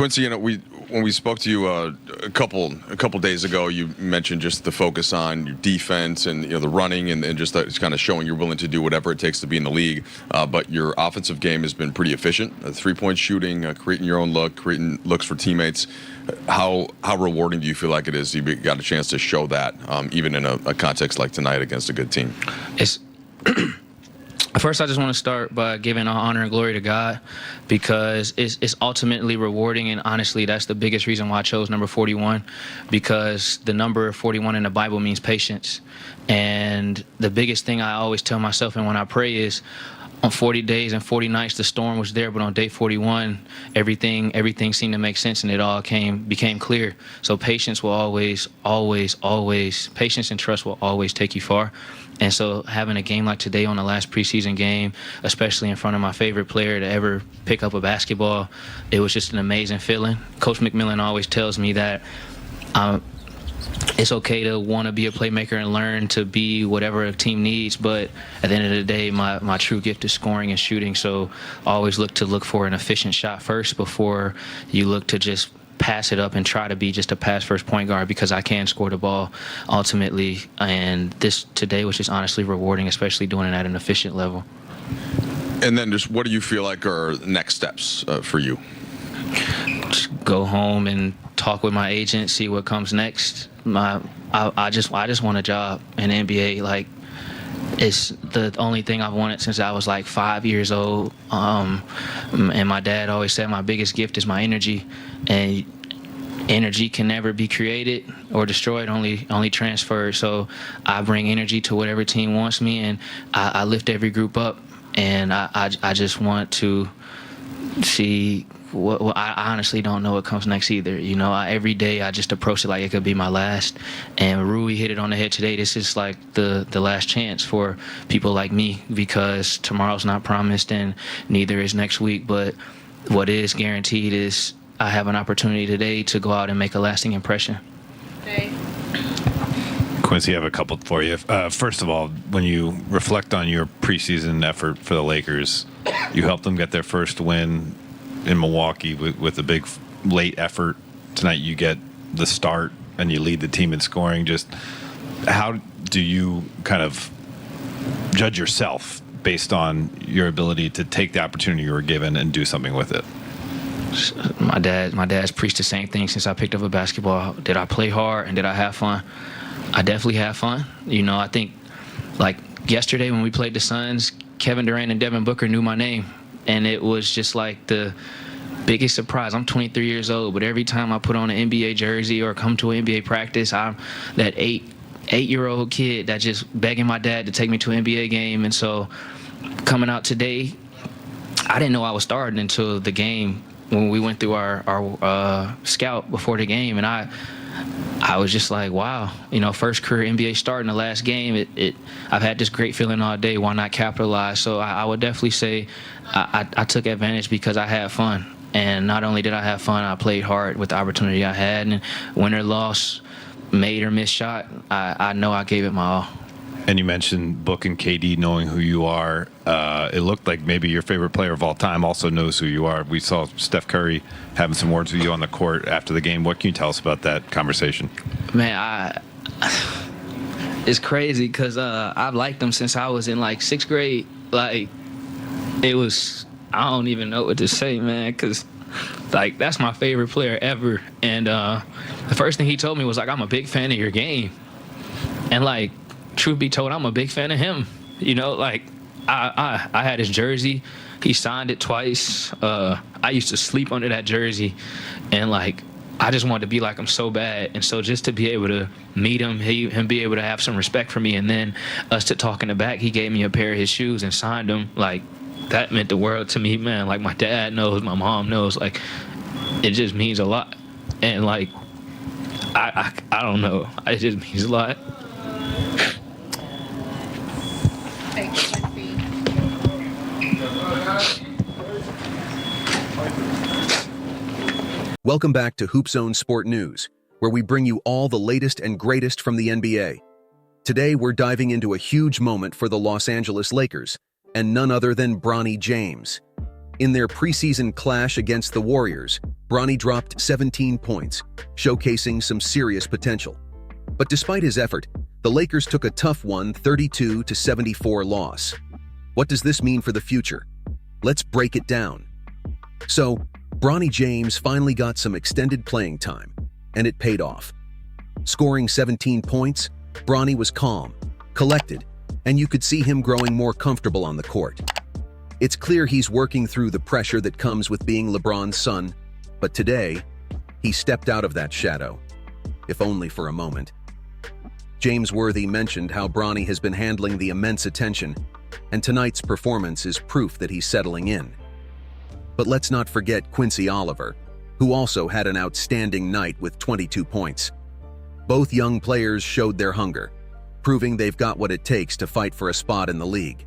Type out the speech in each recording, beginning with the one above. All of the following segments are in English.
Quincy, when we spoke to you a couple days ago, you mentioned just the focus on your defense and the running and just that it's kind of showing you're willing to do whatever it takes to be in the league. But your offensive game has been pretty efficient. 3-point shooting, creating your own look, creating looks for teammates. How rewarding do you feel like it is? You got a chance to show that even in a context like tonight against a good team. First, I just want to start by giving all honor and glory to God, because it's ultimately rewarding, and honestly, that's the biggest reason why I chose number 41, because the number 41 in the Bible means patience. And the biggest thing I always tell myself and when I pray is, on 40 days and 40 nights, the storm was there, but on day 41, everything seemed to make sense, and it all became clear. So patience will always, patience and trust will always take you far. And so having a game like today on the last preseason game, especially in front of my favorite player to ever pick up a basketball, it was just an amazing feeling. Coach McMillan always tells me that it's okay to want to be a playmaker and learn to be whatever a team needs, but at the end of the day, my true gift is scoring and shooting. So always look for an efficient shot first before you look to just pass it up and try to be just a pass-first point guard, because I can score the ball ultimately. And this today was just honestly rewarding, especially doing it at an efficient level. And then just what do you feel like are next steps for you? Just go home and talk with my agent, see what comes next. I just want a job in the NBA. Like, it's the only thing I've wanted since I was like 5 years old. And my dad always said my biggest gift is my energy, and energy can never be created or destroyed, only transferred. So I bring energy to whatever team wants me, and I lift every group up. And I just want to see what I honestly don't know what comes next either. Every day I just approach it like it could be my last. And Rui hit it on the head today. This is like the last chance for people like me, because tomorrow's not promised and neither is next week. But what is guaranteed is I have an opportunity today to go out and make a lasting impression. Okay. Quincy, I have a couple for you. First of all, when you reflect on your preseason effort for the Lakers, you helped them get their first win in Milwaukee with a big late effort. Tonight you get the start and you lead the team in scoring. Just how do you kind of judge yourself based on your ability to take the opportunity you were given and do something with it? My dad's preached the same thing since I picked up a basketball. Did I play hard and did I have fun? I definitely had fun. I think like yesterday when we played the Suns, Kevin Durant and Devin Booker knew my name. And it was just like the biggest surprise. I'm 23 years old, but every time I put on an NBA jersey or come to an NBA practice, I'm that eight-year-old kid that just begging my dad to take me to an NBA game. And so coming out today, I didn't know I was starting until the game when we went through our scout before the game. And I was just like, wow, first career NBA start in the last game. I've had this great feeling all day. Why not capitalize? So I would definitely say I took advantage because I had fun. And not only did I have fun, I played hard with the opportunity I had. And win or loss, made or missed shot, I know I gave it my all. And you mentioned Book and KD knowing who you are. It looked like maybe your favorite player of all time also knows who you are. We saw Steph Curry having some words with you on the court after the game. What can you tell us about that conversation? Man, it's crazy because I've liked him since I was in like 6th grade. Like, I don't even know what to say, man, because like that's my favorite player ever. And the first thing he told me was like, I'm a big fan of your game. And like, truth be told, I'm a big fan of him. Like I had his jersey. He signed it twice. I used to sleep under that jersey, and like I just wanted to be like him so bad. And so just to be able to meet him, him be able to have some respect for me, and then us to talk in the back, he gave me a pair of his shoes and signed them. Like that meant the world to me, man. Like my dad knows, my mom knows. Like it just means a lot. And like I don't know. It just means a lot. Welcome back to HoopZone Sport News, where we bring you all the latest and greatest from the NBA. Today, we're diving into a huge moment for the Los Angeles Lakers, and none other than Bronny James. In their preseason clash against the Warriors, Bronny dropped 17 points, showcasing some serious potential. But despite his effort, the Lakers took a tough 32-74 loss. What does this mean for the future? Let's break it down. So, Bronny James finally got some extended playing time, and it paid off. Scoring 17 points, Bronny was calm, collected, and you could see him growing more comfortable on the court. It's clear he's working through the pressure that comes with being LeBron's son, but today, he stepped out of that shadow, if only for a moment. James Worthy mentioned how Bronny has been handling the immense attention, and tonight's performance is proof that he's settling in. But let's not forget Quincy Olivai, who also had an outstanding night with 22 points. Both young players showed their hunger, proving they've got what it takes to fight for a spot in the league.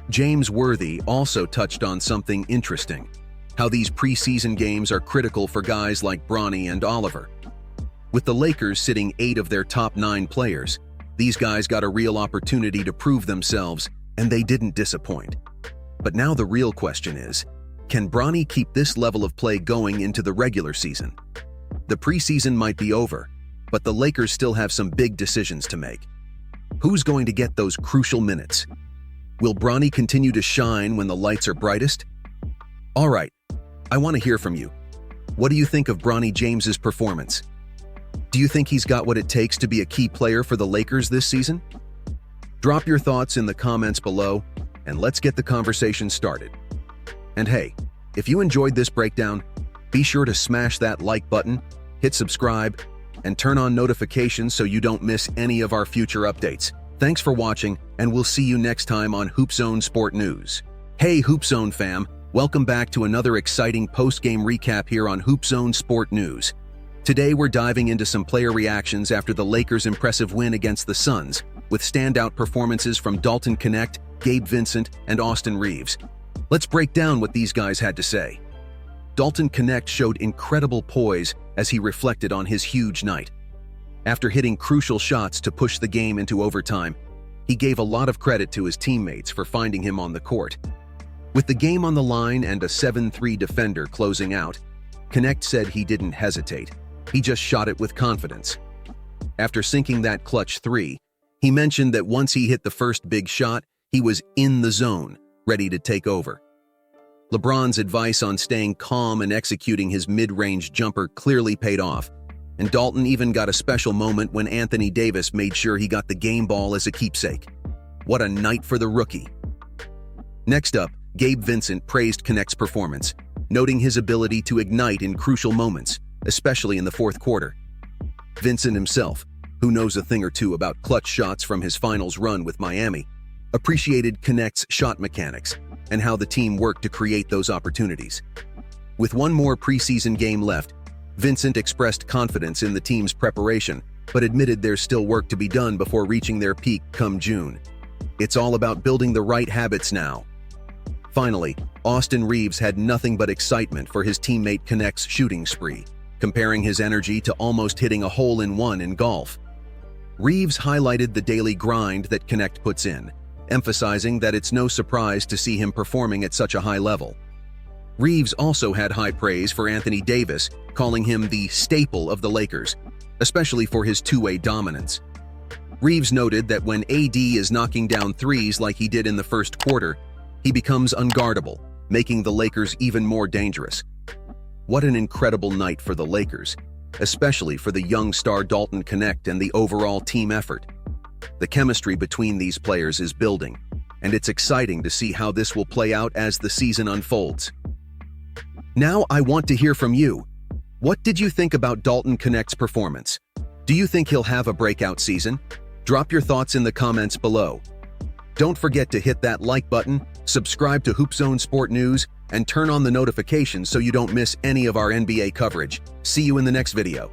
James Worthy also touched on something interesting, how these preseason games are critical for guys like Bronny and Olivai. With the Lakers sitting 8 of their top 9 players, these guys got a real opportunity to prove themselves, and they didn't disappoint. But now the real question is, can Bronny keep this level of play going into the regular season? The preseason might be over, but the Lakers still have some big decisions to make. Who's going to get those crucial minutes? Will Bronny continue to shine when the lights are brightest? All right, I want to hear from you. What do you think of Bronny James's performance? Do you think he's got what it takes to be a key player for the Lakers this season? Drop your thoughts in the comments below, and let's get the conversation started. And hey, if you enjoyed this breakdown, be sure to smash that like button, hit subscribe, and turn on notifications so you don't miss any of our future updates. Thanks for watching, and we'll see you next time on HoopZone Sport News. Hey HoopZone fam, welcome back to another exciting post-game recap here on HoopZone Sport News. Today we're diving into some player reactions after the Lakers' impressive win against the Suns, with standout performances from Dalton Knecht, Gabe Vincent, and Austin Reaves. Let's break down what these guys had to say. Dalton Knecht showed incredible poise as he reflected on his huge night. After hitting crucial shots to push the game into overtime, he gave a lot of credit to his teammates for finding him on the court. With the game on the line and a 7-3 defender closing out, Knecht said he didn't hesitate. He just shot it with confidence. After sinking that clutch 3, he mentioned that once he hit the first big shot, he was in the zone, ready to take over. LeBron's advice on staying calm and executing his mid-range jumper clearly paid off, and Dalton even got a special moment when Anthony Davis made sure he got the game ball as a keepsake. What a night for the rookie. Next up, Gabe Vincent praised Knecht's performance, noting his ability to ignite in crucial moments, especially in the fourth quarter. Vincent himself, who knows a thing or two about clutch shots from his finals run with Miami, appreciated Knecht's shot mechanics and how the team worked to create those opportunities. With one more preseason game left, Vincent expressed confidence in the team's preparation, but admitted there's still work to be done before reaching their peak come June. It's all about building the right habits now. Finally, Austin Reaves had nothing but excitement for his teammate Knecht's shooting spree, comparing his energy to almost hitting a hole-in-one in golf. Reaves highlighted the daily grind that Knecht puts in, emphasizing that it's no surprise to see him performing at such a high level. Reaves also had high praise for Anthony Davis, calling him the staple of the Lakers, especially for his two-way dominance. Reaves noted that when AD is knocking down threes like he did in the first quarter, he becomes unguardable, making the Lakers even more dangerous. What an incredible night for the Lakers, especially for the young star Dalton Knecht and the overall team effort. The chemistry between these players is building, and it's exciting to see how this will play out as the season unfolds. Now I want to hear from you. What did you think about Dalton Knecht's performance? Do you think he'll have a breakout season? Drop your thoughts in the comments below. Don't forget to hit that like button, subscribe to HoopZone Sport News, and turn on the notifications so you don't miss any of our NBA coverage. See you in the next video.